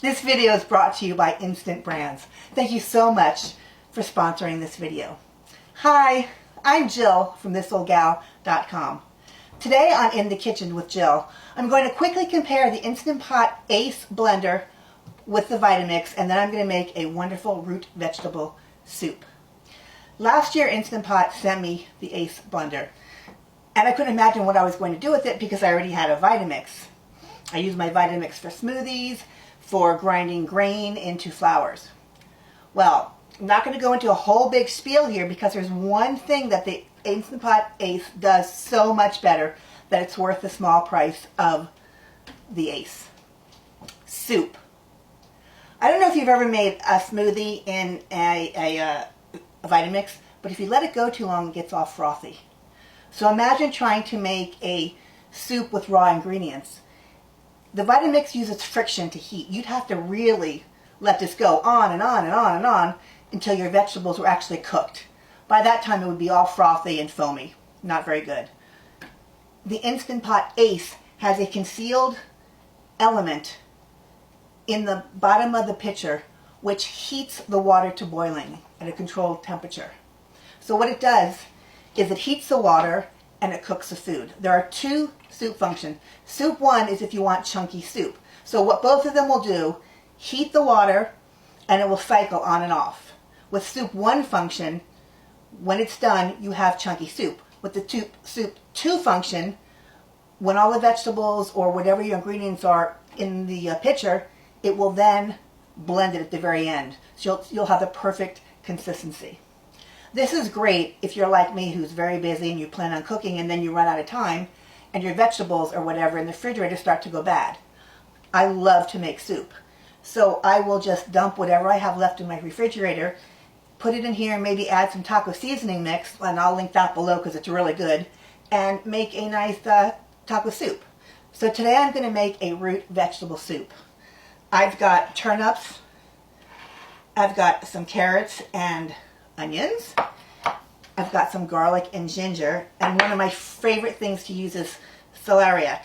This video is brought to you by Instant Brands. Thank you so much for sponsoring this video. Hi, I'm Jill from thisoldgal.com. Today on In the Kitchen with Jill, I'm going to quickly compare the Instant Pot Ace blender with the Vitamix, and then I'm going to make a wonderful root vegetable soup. Last year Instant Pot sent me the Ace blender, and I couldn't imagine what I was going to do with it because I already had a Vitamix. I use my Vitamix for smoothies, for grinding grain into flours. Well, I'm not going to go into a whole big spiel here because there's one thing that the Instant Pot Ace does so much better that it's worth the small price of the Ace. Soup. I don't know if you've ever made a smoothie in a Vitamix, but if you let it go too long, it gets all frothy. So imagine trying to make a soup with raw ingredients. The Vitamix uses friction to heat. You'd have to really let this go on and on and on and on until your vegetables were actually cooked. By that time it would be all frothy and foamy. Not very good. The Instant Pot Ace has a concealed element in the bottom of the pitcher which heats the water to boiling at a controlled temperature. So what it does is it heats the water and it cooks the food. There are two soup functions. Soup 1 is if you want chunky soup. So what both of them will do, heat the water and it will cycle on and off. With soup 1 function, when it's done, you have chunky soup. With the soup 2 function, when all the vegetables or whatever your ingredients are in the pitcher, it will then blend it at the very end. So you'll have the perfect consistency. This is great if you're like me who's very busy and you plan on cooking and then you run out of time and your vegetables or whatever in the refrigerator start to go bad. I love to make soup. So I will just dump whatever I have left in my refrigerator, put it in here, maybe add some taco seasoning mix, and I'll link that below because it's really good, and make a nice taco soup. So today I'm going to make a root vegetable soup. I've got turnips, I've got some carrots and onions, I've got some garlic and ginger, and one of my favorite things to use is celeriac.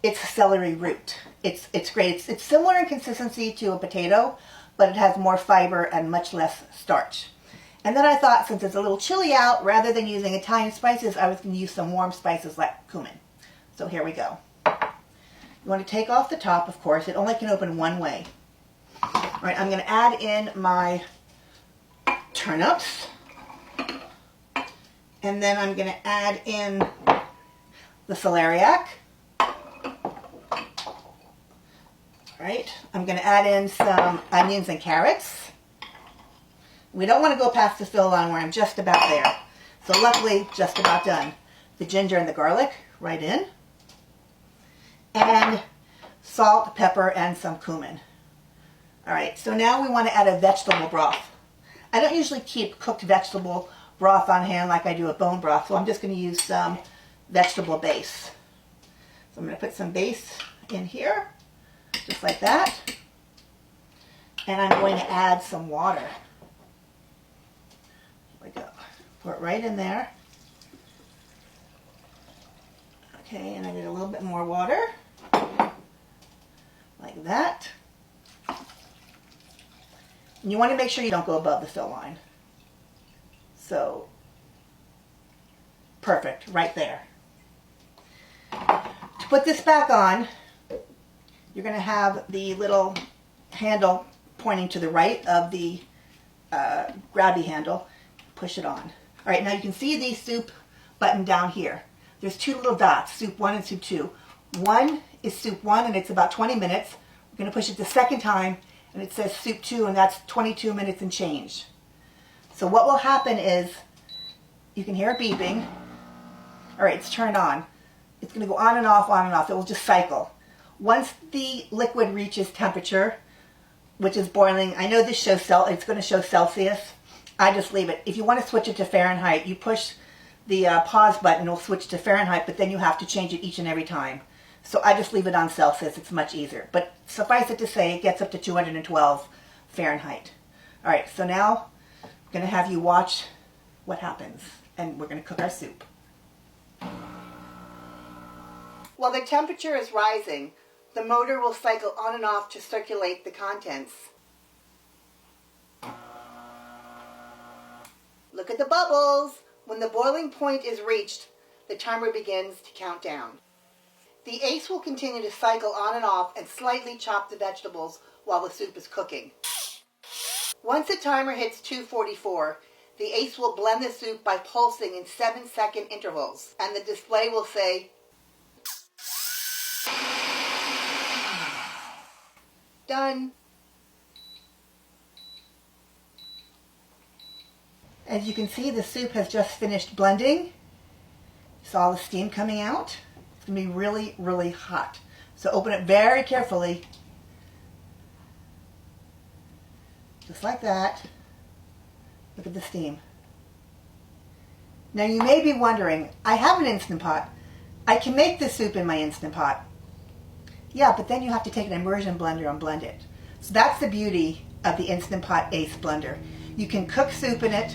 It's celery root. It's great. It's similar in consistency to a potato, but it has more fiber and much less starch. And then I thought, since it's a little chilly out, rather than using Italian spices, I was going to use some warm spices like cumin. So here we go. You want to take off the top, of course. It only can open one way. All right, I'm going to add in my turnips. And then I'm going to add in the celeriac. Right, I'm going to add in some onions and carrots. We don't want to go past the fill line where I'm just about there. So luckily, just about done. The ginger and the garlic right in. And salt, pepper, and some cumin. Alright, so now we want to add a vegetable broth. I don't usually keep cooked vegetable broth on hand like I do a bone broth, so I'm just going to use some vegetable base. So I'm going to put some base in here. Just like that. And I'm going to add some water. Here we go. Pour it right in there. Okay, and I need a little bit more water. Like that. And you want to make sure you don't go above the fill line. So, perfect, right there. To put this back on, you're going to have the little handle pointing to the right of the grabby handle. Push it on. All right, now you can see the soup button down here. There's two little dots, soup 1 and soup 2. 1 is soup 1 and it's about 20 minutes. We're going to push it the second time and it says soup 2 and that's 22 minutes and change. So what will happen is you can hear it beeping. All right, it's turned on. It's going to go on and off, on and off. It will just cycle. Once the liquid reaches temperature, which is boiling, I know this shows it's going to show Celsius. I just leave it. If you want to switch it to Fahrenheit, you push the pause button, it'll switch to Fahrenheit, but then you have to change it each and every time. So I just leave it on Celsius. It's much easier. But suffice it to say, it gets up to 212 Fahrenheit. All right, so now I'm going to have you watch what happens, and we're going to cook our soup. Well, the temperature is rising. The motor will cycle on and off to circulate the contents. Look at the bubbles. When the boiling point is reached, the timer begins to count down. The Ace will continue to cycle on and off and slightly chop the vegetables while the soup is cooking. Once the timer hits 2:44, the Ace will blend the soup by pulsing in 7-second intervals, and the display will say, "Done." As you can see, the soup has just finished blending. Saw the steam coming out. It's going to be really, really hot. So open it very carefully. Just like that. Look at the steam. Now you may be wondering, I have an Instant Pot. I can make this soup in my Instant Pot. Yeah, but then you have to take an immersion blender and blend it. So that's the beauty of the Instant Pot Ace blender. You can cook soup in it,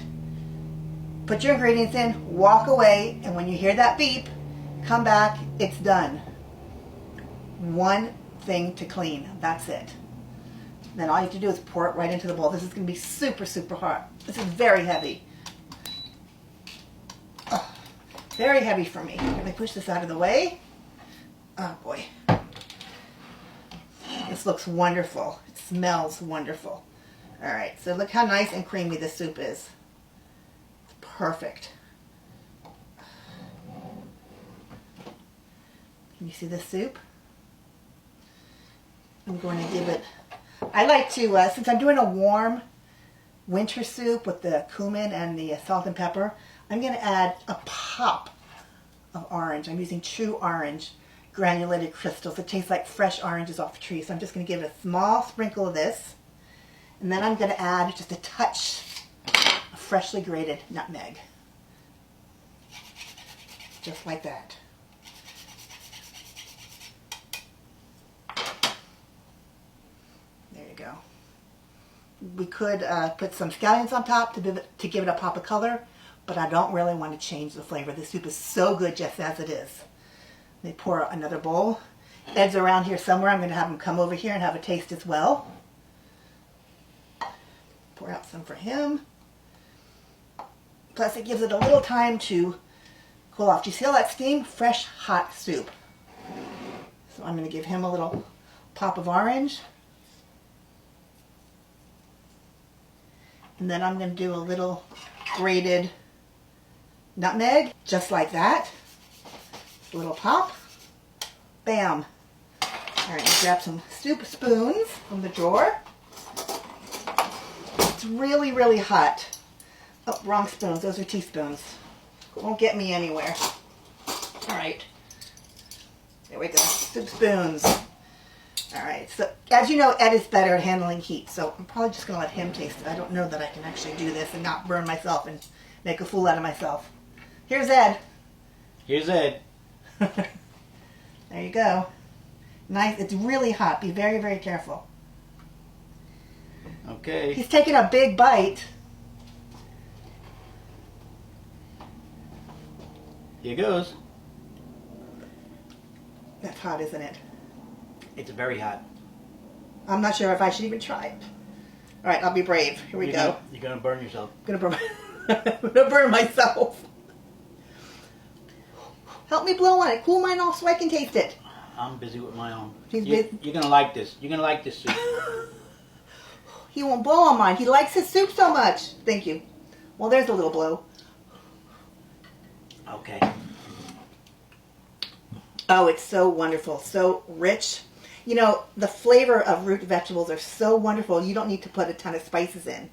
put your ingredients in, walk away, and when you hear that beep, come back, it's done. One thing to clean, that's it. Then all you have to do is pour it right into the bowl. This is going to be super, super hot. This is very heavy. Oh, very heavy for me. Let me push this out of the way. Oh boy. This looks wonderful. It smells wonderful. All right, so look how nice and creamy this soup is. It's perfect. Can you see the soup? I'm going to give it, I like to, since I'm doing a warm winter soup with the cumin and the salt and pepper, I'm going to add a pop of orange. I'm using true orange granulated crystals. It tastes like fresh oranges off the tree. So I'm just going to give it a small sprinkle of this. And then I'm going to add just a touch of freshly grated nutmeg. Just like that. There you go. We could put some scallions on top to give it a pop of color, but I don't really want to change the flavor. This soup is so good just as it is. Let me pour another bowl. Ed's around here somewhere. I'm going to have him come over here and have a taste as well. Pour out some for him. Plus it gives it a little time to cool off. Do you see all that steam? Fresh, hot soup. So I'm going to give him a little pop of orange. And then I'm going to do a little grated nutmeg, just like that. A little pop. Bam. All right, grab some soup spoons from the drawer. It's really, really hot. Oh, wrong spoons. Those are teaspoons. Won't get me anywhere. All right. There we go. Soup spoons. All right. So, as you know, Ed is better at handling heat, so I'm probably just going to let him taste it. I don't know that I can actually do this and not burn myself and make a fool out of myself. Here's Ed. Here's Ed. There you go. Nice. It's really hot. Be very, very careful. Okay. He's taking a big bite. Here goes. That's hot, isn't it? It's very hot. I'm not sure if I should even try it. All right, I'll be brave. Here we go. You're gonna burn yourself. I'm gonna burn myself. Help me blow on it. Cool mine off so I can taste it. I'm busy with my own. You're gonna like this. You're gonna like this soup. He won't blow on mine. He likes his soup so much. Thank you. Well, there's a little blow. Okay. Oh, it's so wonderful. So rich. You know, the flavor of root vegetables are so wonderful. You don't need to put a ton of spices in.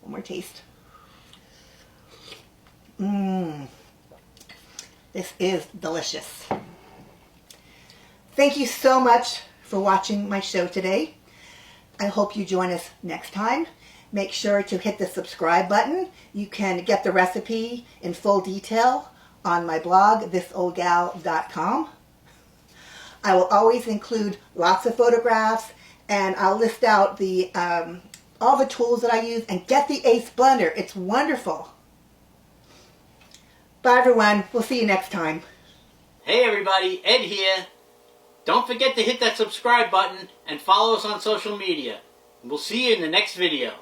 One more taste. Mmm. This is delicious. Thank you so much for watching my show today. I hope you join us next time. Make sure to hit the subscribe button. You can get the recipe in full detail on my blog, thisoldgal.com. I will always include lots of photographs, and I'll list out the all the tools that I use, and get the Ace blender. It's wonderful. Bye everyone. We'll see you next time. Hey everybody, Ed here. Don't forget to hit that subscribe button and follow us on social media. We'll see you in the next video.